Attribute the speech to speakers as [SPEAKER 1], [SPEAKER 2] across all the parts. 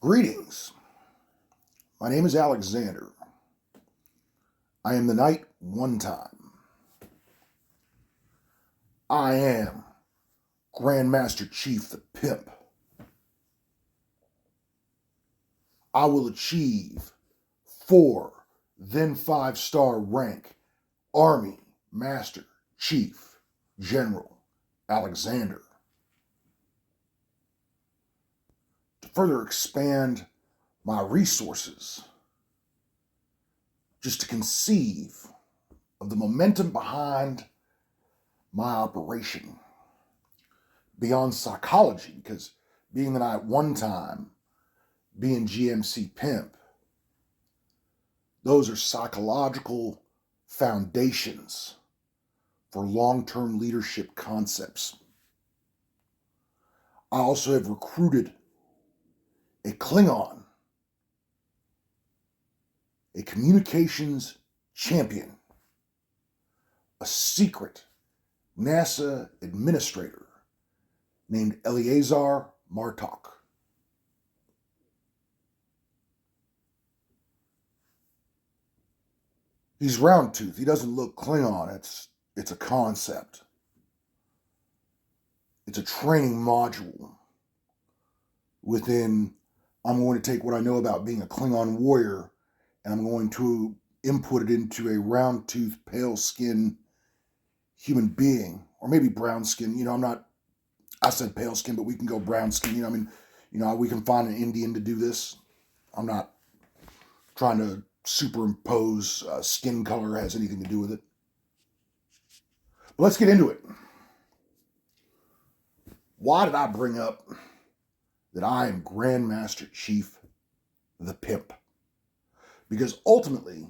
[SPEAKER 1] Greetings. My name is Alexander. I am the knight one time. I am Grandmaster Chief the Pimp. I will achieve 4, then 5-star rank Army Master Chief General Alexander. To further expand my resources, just to conceive of the momentum behind my operation beyond psychology, because being the knight one time, being GMC Pimp, those are psychological foundations for long-term leadership concepts. I also have recruited a Klingon, a communications champion, a secret NASA administrator named Eleazar Martok. He's round-toothed. He doesn't look Klingon. It's a concept. It's a training module within. I'm going to take what I know about being a Klingon warrior and I'm going to input it into a round-toothed, pale-skinned human being, or maybe brown skin. I said pale skin, but we can go brown skin. We can find an Indian to do this. I'm not trying to superimpose skin color has anything to do with it. But let's get into it. Why did I bring up that I am Grandmaster Chief the Pimp? Because ultimately,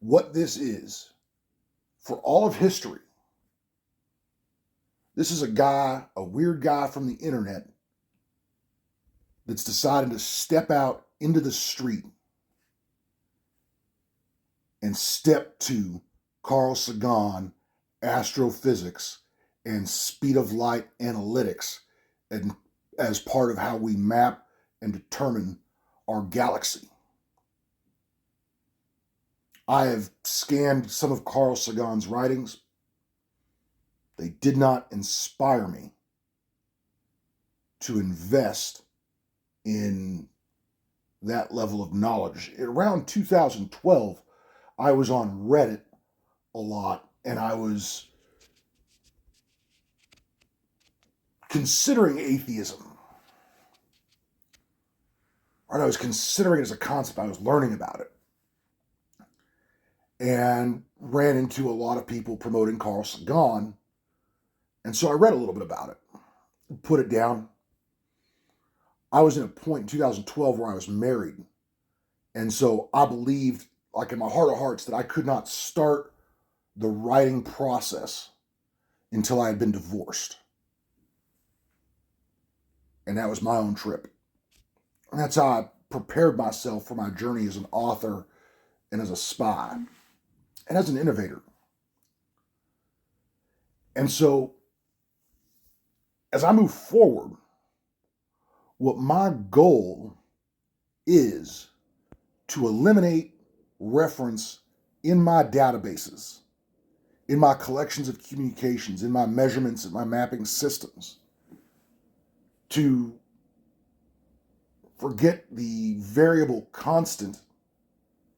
[SPEAKER 1] what this is, for all of history, this is a weird guy from the internet that's decided to step out into the street and step to Carl Sagan astrophysics and speed of light analytics, and as part of how we map and determine our galaxy. I have scanned some of Carl Sagan's writings. They did not inspire me to invest in that level of knowledge. Around 2012, I was on Reddit a lot, and I was considering atheism. Or I was considering it as a concept. I was learning about it. And ran into a lot of people promoting Carl Sagan. And so I read a little bit about it, put it down. I was in a point in 2012 where I was married. And so I believed, like in my heart of hearts, that I could not start the writing process until I had been divorced. And that was my own trip. And that's how I prepared myself for my journey as an author and as a spy and as an innovator. And so, as I move forward, what my goal is to eliminate reference in my databases, in my collections of communications, in my measurements, in my mapping systems, to forget the variable constant's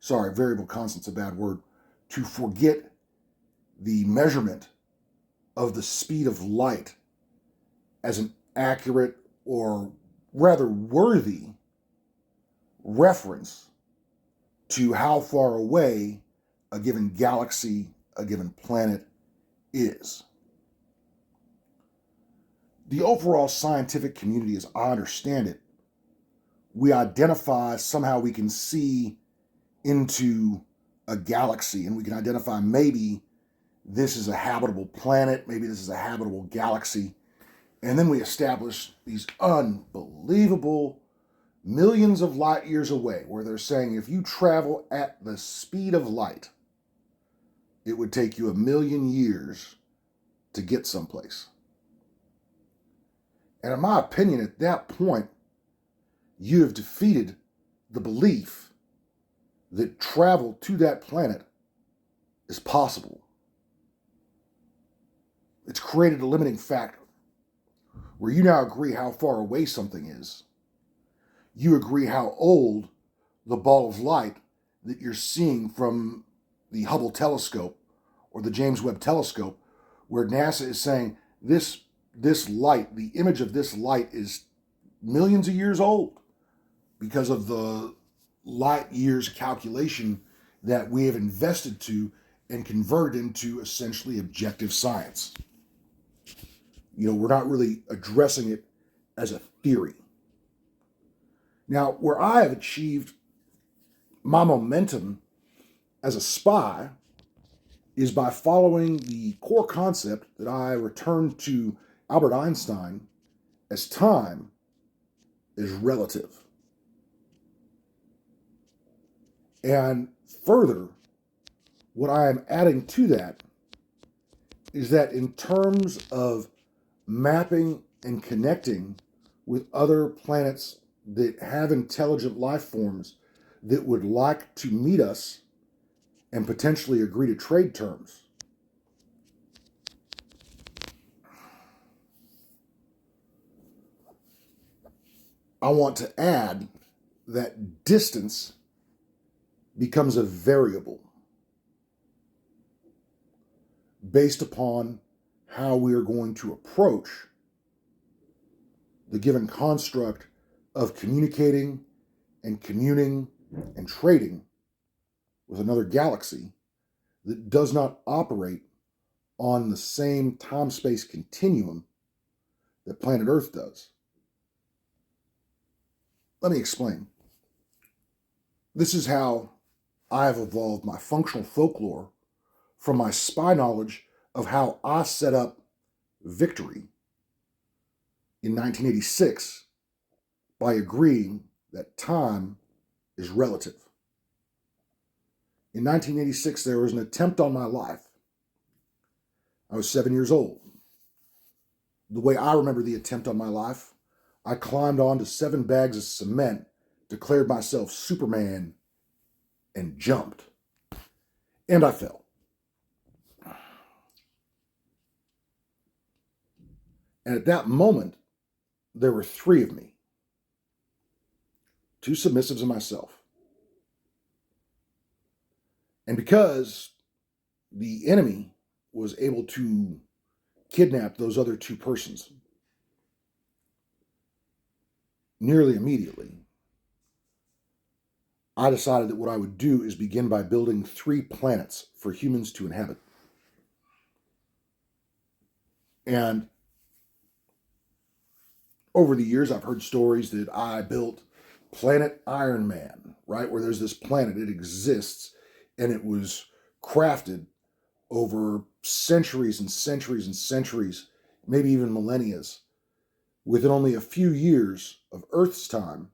[SPEAKER 1] a bad word, to forget the measurement of the speed of light as an accurate, or rather worthy, reference to how far away a given galaxy, a given planet is. The overall scientific community, as I understand it, we identify, somehow we can see into a galaxy, and we can identify maybe this is a habitable planet, maybe this is a habitable galaxy, and then we establish these unbelievable millions of light years away, where they're saying if you travel at the speed of light, it would take you 1,000,000 years to get someplace. And in my opinion, at that point, you have defeated the belief that travel to that planet is possible. It's created a limiting factor where you now agree how far away something is. You agree how old the ball of light that you're seeing from the Hubble telescope or the James Webb telescope, where NASA is saying this light, the image of this light is millions of years old because of the light years calculation that we have invested to and converted into essentially objective science. We're not really addressing it as a theory. Now, where I have achieved my momentum as a spy is by following the core concept that I returned to Albert Einstein as time is relative. And further, what I am adding to that is that in terms of mapping and connecting with other planets that have intelligent life forms that would like to meet us and potentially agree to trade terms, I want to add that distance becomes a variable based upon how we are going to approach the given construct of communicating and communing and trading with another galaxy that does not operate on the same time-space continuum that planet Earth does. Let me explain. This is how I have evolved my functional folklore from my spy knowledge of how I set up Victory in 1986 by agreeing that time is relative. In 1986, there was an attempt on my life. I was 7 years old. The way I remember the attempt on my life, I climbed onto 7 bags of cement, declared myself Superman, and jumped. And I fell. And at that moment, there were 3 of me, 2 submissives and myself. And because the enemy was able to kidnap those other 2 persons nearly immediately, I decided that what I would do is begin by building 3 planets for humans to inhabit. And over the years, I've heard stories that I built Planet Iron Man, right? Where there's this planet, it exists, and it was crafted over centuries and centuries and centuries, maybe even millennia. Within only a few years of Earth's time,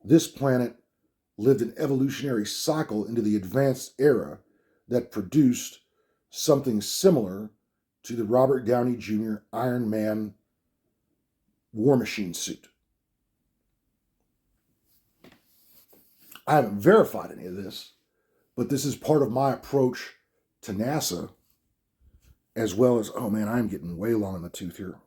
[SPEAKER 1] this planet lived an evolutionary cycle into the advanced era that produced something similar to the Robert Downey Jr. Iron Man War Machine suit. I haven't verified any of this, but this is part of my approach to NASA, as well as, oh man, I'm getting way long in the tooth here.